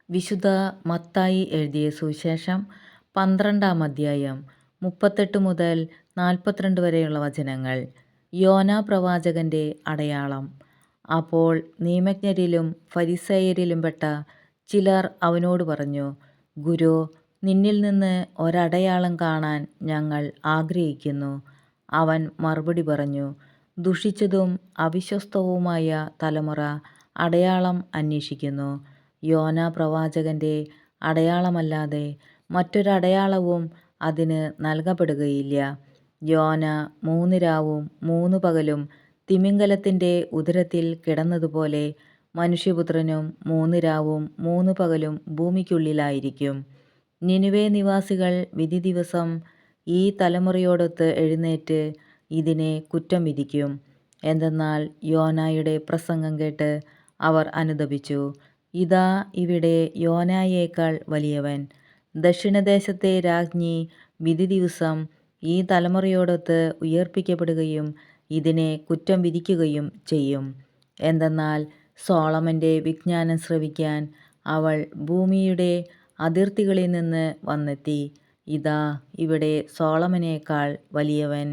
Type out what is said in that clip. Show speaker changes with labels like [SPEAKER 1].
[SPEAKER 1] വിശുദ്ധ മത്തായി എഴുതിയ സുവിശേഷം 12-ാം അധ്യായം 38 മുതൽ 42 വരെയുള്ള വചനങ്ങൾ. യോനാ പ്രവാചകന്റെ അടയാളം. അപ്പോൾ നിയമജ്ഞരിലും ഫരിസേയരിലും പെട്ട ചിലർ അവനോട് പറഞ്ഞു, ഗുരു, നിന്നിൽ നിന്ന് ഒരടയാളം കാണാൻ ഞങ്ങൾ ആഗ്രഹിക്കുന്നു. അവൻ മറുപടി പറഞ്ഞു, ദുഷിച്ചതും അവിശ്വസ്തവുമായ തലമുറ അടയാളം അന്വേഷിക്കുന്നു. യോനാ പ്രവാചകന്റെ അടയാളമല്ലാതെ മറ്റൊരടയാളവും അതിന് നൽകപ്പെടുകയില്ല. യോന 3 രാവും 3 പകലും തിമിംഗലത്തിൻ്റെ ഉദരത്തിൽ കിടന്നതുപോലെ മനുഷ്യപുത്രനും 3 രാവും 3 പകലും ഭൂമിക്കുള്ളിലായിരിക്കും. നിനിവേ നിവാസികൾ വിധി ദിവസം ഈ തലമുറയോടൊത്ത് എഴുന്നേറ്റ് ഇതിനെ കുറ്റം വിധിക്കും. എന്തെന്നാൽ യോനായുടെ പ്രസംഗം കേട്ട് അവർ അനുതപിച്ചു. ഇതാ, ഇവിടെ യോനായേക്കാൾ വലിയവൻ. ദക്ഷിണദേശത്തെ രാജ്ഞി വിധി ദിവസം ഈ തലമുറയോടൊത്ത് ഉയിർപ്പിക്കപ്പെടുകയും ഇതിനെ കുറ്റം വിധിക്കുകയും ചെയ്യും. എന്തെന്നാൽ സോളമൻ്റെ വിജ്ഞാനം ശ്രവിക്കാൻ അവൾ ഭൂമിയുടെ അതിർത്തികളിൽ നിന്ന് വന്നെത്തി. ഇതാ, ഇവിടെ സോളമനേക്കാൾ വലിയവൻ.